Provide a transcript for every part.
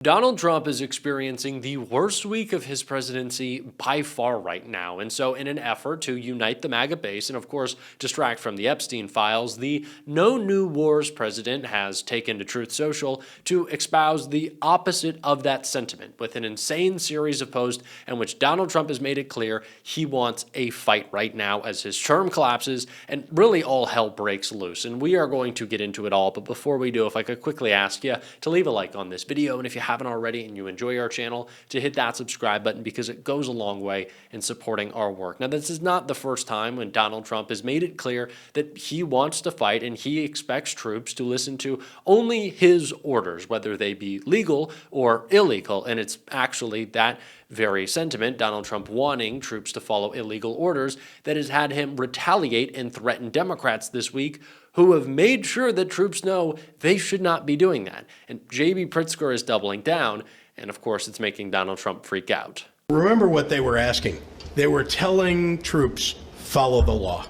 Donald Trump is experiencing the worst week of his presidency by far right now. And so, in an effort to unite the MAGA base and, of course, distract from the Epstein files, the No New Wars president has taken to Truth Social to espouse the opposite of that sentiment with an insane series of posts in which Donald Trump has made it clear he wants a fight right now as his term collapses and really all hell breaks loose. And we are going to get into it all. But before we do, if I could quickly ask you to leave a like on this video, and if you haven't already and you enjoy our channel, to hit that subscribe button because it goes a long way in supporting our work. Now, this is not the first time when Donald Trump has made it clear that he wants to fight and he expects troops to listen to only his orders, whether they be legal or illegal. And it's actually that very sentiment, Donald Trump wanting troops to follow illegal orders, that has had him retaliate and threaten Democrats this week who have made sure that troops know they should not be doing that. And J.B. Pritzker is doubling down, and of course it's making Donald Trump freak out. Remember what they were asking. They were telling troops, follow the law.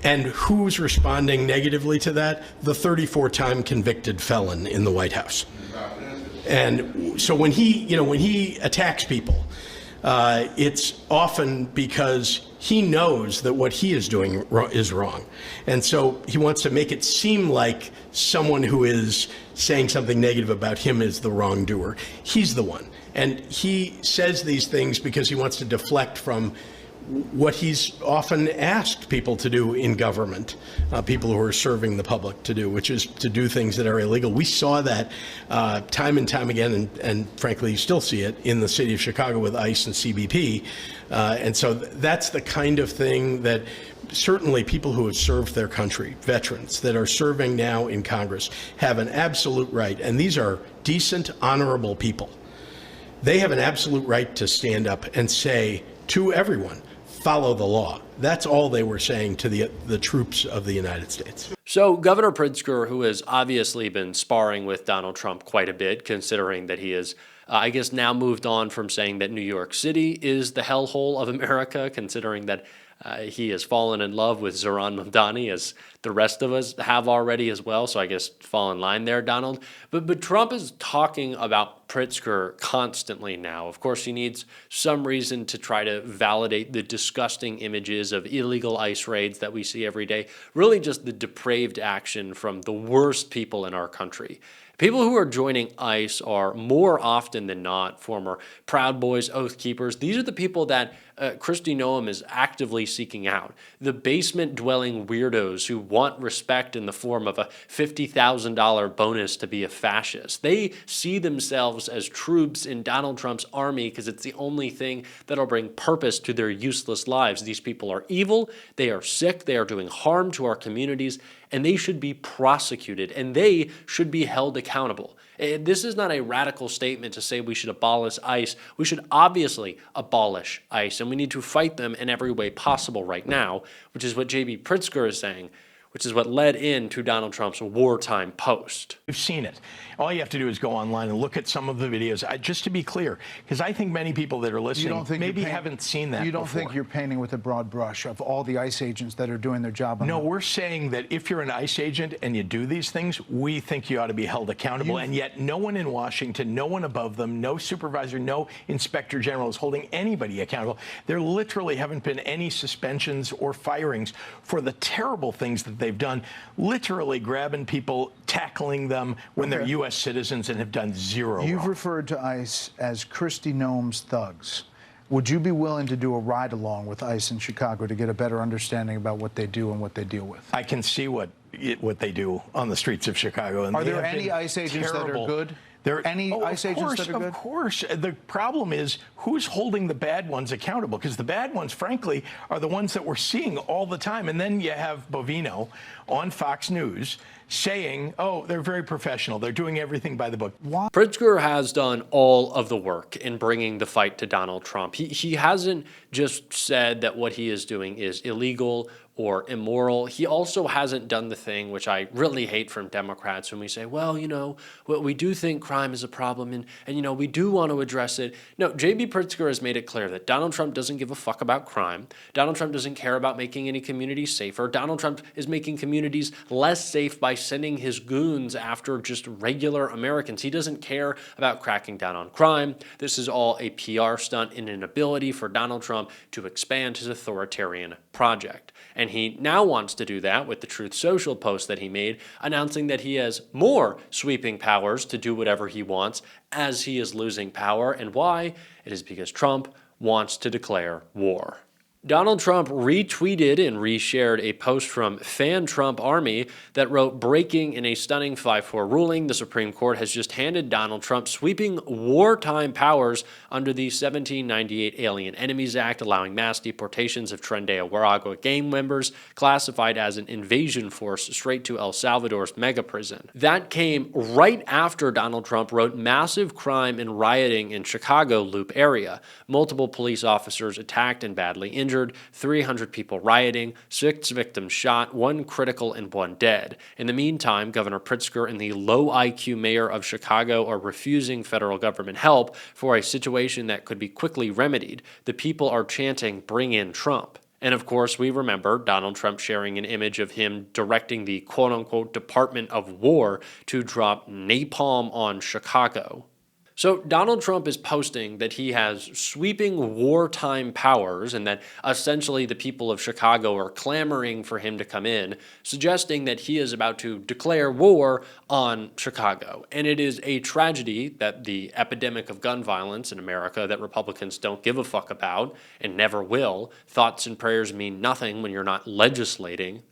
And who's responding negatively to that? The 34-time convicted felon in the White House. And so when he attacks people, it's often because he knows that what he is doing is wrong. And so he wants to make it seem like someone who is saying something negative about him is the wrongdoer. He's the one. And he says these things because he wants to deflect from what he's often asked people to do in government, people who are serving the public to do, which is to do things that are illegal. We saw that time and time again, and frankly, you still see it in the city of Chicago with ICE and CBP. And so that's the kind of thing that certainly people who have served their country, veterans that are serving now in Congress, have an absolute right. And these are decent, honorable people. They have an absolute right to stand up and say to everyone, follow the law. That's all they were saying to the troops of the United States. So Governor Pritzker, who has obviously been sparring with Donald Trump quite a bit, considering that he is, I guess, now moved on from saying that New York City is the hellhole of America, considering that he has fallen in love with Zohran Mamdani, as the rest of us have already as well. So I guess fall in line there, Donald. But Trump is talking about Pritzker constantly now. Of course, he needs some reason to try to validate the disgusting images of illegal ICE raids that we see every day. Really just the depraved action from the worst people in our country. People who are joining ICE are more often than not former Proud Boys, Oath Keepers. These are the people that Kristi Noem is actively seeking out. The basement-dwelling weirdos who want respect in the form of a $50,000 bonus to be a fascist. They see themselves as troops in Donald Trump's army because it's the only thing that'll bring purpose to their useless lives. These people are evil, they are sick, they are doing harm to our communities, and they should be prosecuted, and they should be held accountable. This is not a radical statement to say we should abolish ICE. We should obviously abolish ICE, and we need to fight them in every way possible right now, which is what J.B. Pritzker is saying, which is what led into Donald Trump's wartime post. We've seen it. All you have to do is go online and look at some of the videos. Just to be clear, because I think many people that are listening maybe haven't seen that before. You don't think you're painting with a broad brush of all the ICE agents that are doing their job? No, we're saying that if you're an ICE agent and you do these things, we think you ought to be held accountable. And yet no one in Washington, no one above them, no supervisor, no inspector general is holding anybody accountable. There literally haven't been any suspensions or firings for the terrible things that they've done, literally grabbing people, tackling them when they're U.S. citizens and have done zero wrong. You've referred to ICE as Kristi Noem's thugs. Would you be willing to do a ride-along with ICE in Chicago to get a better understanding about what they do and what they deal with? I can see what they do on the streets of Chicago. And are there any ICE agents that are good? There are any ICE agents that are good? Of course. The problem is who's holding the bad ones accountable? Because the bad ones, frankly, are the ones that we're seeing all the time. And then you have Bovino on Fox News saying, oh, they're very professional. They're doing everything by the book. Why? Pritzker has done all of the work in bringing the fight to Donald Trump. He hasn't just said that what he is doing is illegal or immoral. He also hasn't done the thing which I really hate from Democrats when we say, well, we do think crime is a problem and we do want to address it. No, J.B. Pritzker has made it clear that Donald Trump doesn't give a fuck about crime. Donald Trump doesn't care about making any communities safer. Donald Trump is making communities less safe by sending his goons after just regular Americans. He doesn't care about cracking down on crime. This is all a PR stunt and an ability for Donald Trump to expand his authoritarian project. And he now wants to do that with the Truth Social post that he made, announcing that he has more sweeping powers to do whatever he wants as he is losing power. And why? It is because Trump wants to declare war. Donald Trump retweeted and reshared a post from Fan Trump Army that wrote, breaking in a stunning 5-4 ruling, the Supreme Court has just handed Donald Trump sweeping wartime powers under the 1798 Alien Enemies Act, allowing mass deportations of Trinidad gang members classified as an invasion force straight to El Salvador's mega prison. That came right after Donald Trump wrote massive crime and rioting in Chicago Loop area. Multiple police officers attacked and badly injured, 300 people rioting, 6 victims shot, 1 critical and 1 dead. In the meantime, Governor Pritzker and the low IQ mayor of Chicago are refusing federal government help for a situation that could be quickly remedied. The people are chanting, "Bring in Trump." And of course, we remember Donald Trump sharing an image of him directing the quote-unquote Department of War to drop napalm on Chicago. So Donald Trump is posting that he has sweeping wartime powers and that essentially the people of Chicago are clamoring for him to come in, suggesting that he is about to declare war on Chicago. And it is a tragedy that the epidemic of gun violence in America that Republicans don't give a fuck about and never will. Thoughts and prayers mean nothing when you're not legislating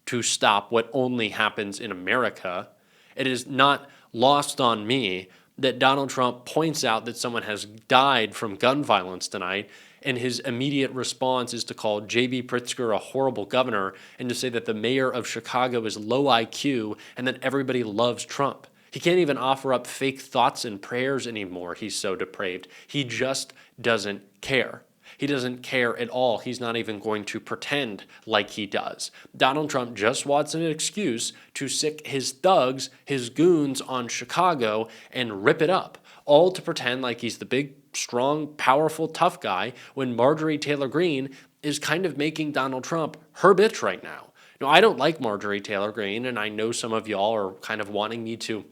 to stop what only happens in America. It is not lost on me that Donald Trump points out that someone has died from gun violence tonight, and his immediate response is to call J.B. Pritzker a horrible governor and to say that the mayor of Chicago is low IQ and that everybody loves Trump. He can't even offer up fake thoughts and prayers anymore. He's so depraved. He just doesn't care. He doesn't care at all. He's not even going to pretend like he does. Donald Trump just wants an excuse to sick his thugs, his goons on Chicago and rip it up, all to pretend like he's the big, strong, powerful, tough guy when Marjorie Taylor Greene is kind of making Donald Trump her bitch right now. Now, I don't like Marjorie Taylor Greene, and I know some of y'all are kind of wanting me to,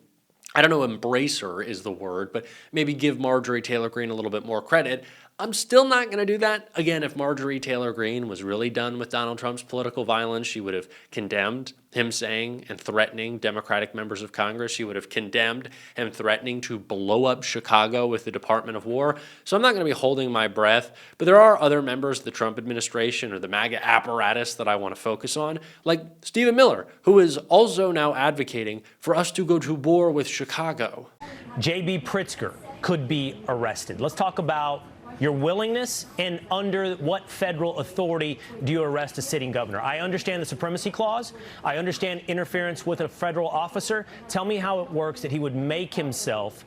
I don't know, embrace her is the word, but maybe give Marjorie Taylor Greene a little bit more credit. I'm still not going to do that. Again, if Marjorie Taylor Greene was really done with Donald Trump's political violence, she would have condemned him saying and threatening Democratic members of Congress. She would have condemned him threatening to blow up Chicago with the Department of War. So I'm not going to be holding my breath. But there are other members of the Trump administration or the MAGA apparatus that I want to focus on, like Stephen Miller, who is also now advocating for us to go to war with Chicago. J.B. Pritzker could be arrested. Let's talk about your willingness and under what federal authority do you arrest a sitting governor? I understand the supremacy clause. I understand interference with a federal officer. Tell me how it works that he would make himself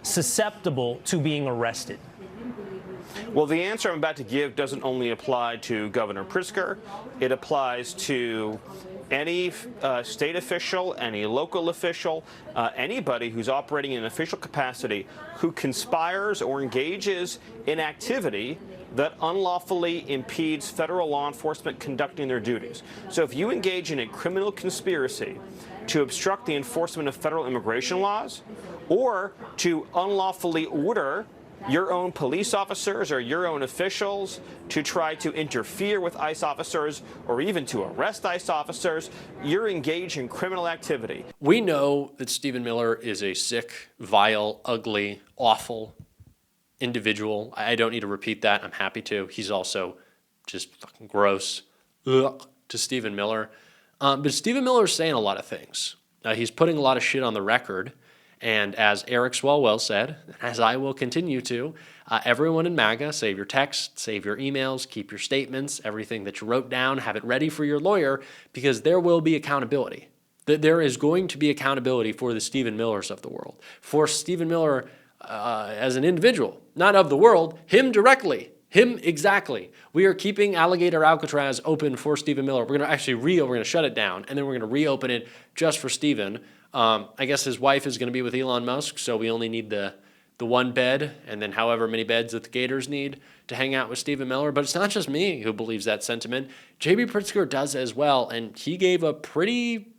susceptible to being arrested. Well, the answer I'm about to give doesn't only apply to Governor Pritzker. It applies to any state official, any local official, anybody who's operating in an official capacity who conspires or engages in activity that unlawfully impedes federal law enforcement conducting their duties. So if you engage in a criminal conspiracy to obstruct the enforcement of federal immigration laws or to unlawfully order your own police officers or your own officials to try to interfere with ICE officers or even to arrest ICE officers, you're engaged in criminal activity. We know that Stephen Miller is a sick, vile, ugly, awful individual. I don't need to repeat that. I'm happy to. He's also just fucking gross. Ugh, to Stephen Miller. But Stephen Miller is saying a lot of things. He's putting a lot of shit on the record. And as Eric Swalwell said, as I will continue to, everyone in MAGA, save your texts, save your emails, keep your statements, everything that you wrote down, have it ready for your lawyer, because there will be accountability. There is going to be accountability for the Stephen Millers of the world. For Stephen Miller as an individual, not of the world, him directly. Him, exactly. We are keeping Alligator Alcatraz open for Stephen Miller. We're going to actually we're going to shut it down, and then we're going to reopen it just for Stephen. I guess his wife is going to be with Elon Musk, so we only need the one bed, and then however many beds that the Gators need to hang out with Stephen Miller. But it's not just me who believes that sentiment. J.B. Pritzker does as well, and he gave a pretty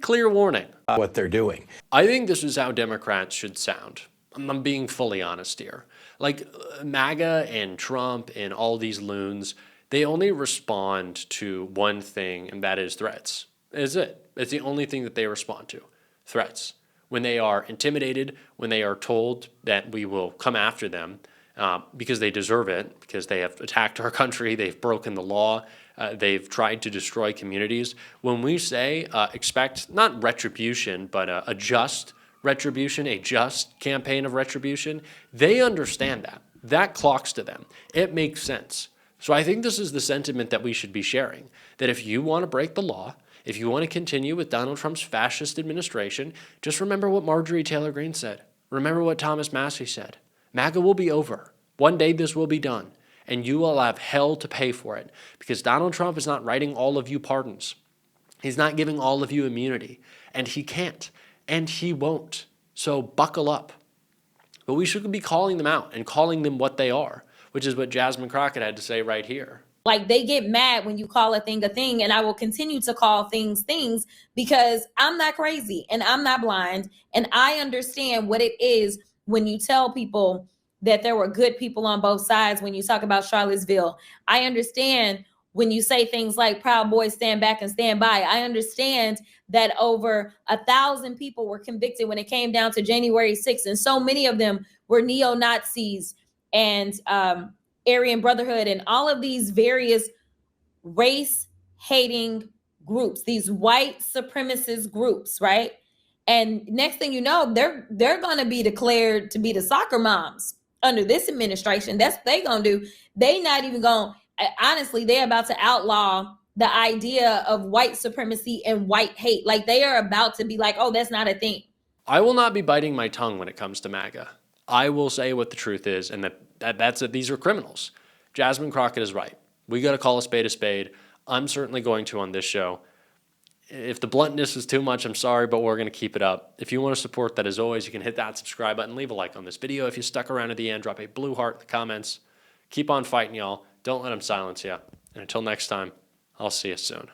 clear warning. What they're doing. I think this is how Democrats should sound. I'm being fully honest here. Like MAGA and Trump and all these loons, they only respond to one thing, and that is threats. Is it? It's the only thing that they respond to. Threats. When they are intimidated, when they are told that we will come after them because they deserve it, because they have attacked our country, they've broken the law, they've tried to destroy communities. When we say expect not retribution, but a just retribution, a just campaign of retribution, they understand that. That clocks to them. It makes sense. So I think this is the sentiment that we should be sharing, that if you want to break the law, if you want to continue with Donald Trump's fascist administration, just remember what Marjorie Taylor Greene said. Remember what Thomas Massey said. MAGA will be over. One day this will be done, and you will have hell to pay for it, because Donald Trump is not writing all of you pardons. He's not giving all of you immunity, and he can't, and he won't. So buckle up. But we should be calling them out and calling them what they are, which is what Jasmine Crockett had to say right here. Like, they get mad when you call a thing, and I will continue to call things because I'm not crazy and I'm not blind, and I understand what it is when you tell people that there were good people on both sides. When you talk about Charlottesville, I understand when you say things like Proud Boys stand back and stand by. I understand that over 1,000 people were convicted when it came down to January 6th, and so many of them were neo-Nazis and Aryan Brotherhood and all of these various race-hating groups, these white supremacist groups, right? And next thing you know, they're going to be declared to be the soccer moms under this administration. That's what they going to do. They not even going, honestly, they're about to outlaw the idea of white supremacy and white hate. Like, they are about to be like, oh, that's not a thing. I will not be biting my tongue when it comes to MAGA. I will say what the truth is, and that's that these are criminals. Jasmine Crockett is right. We got to call a spade a spade. I'm certainly going to on this show. If the bluntness is too much, I'm sorry, but we're going to keep it up. If you want to support that, as always, you can hit that subscribe button, leave a like on this video. If you stuck around at the end, drop a blue heart in the comments. Keep on fighting, y'all. Don't let them silence you. And until next time, I'll see you soon.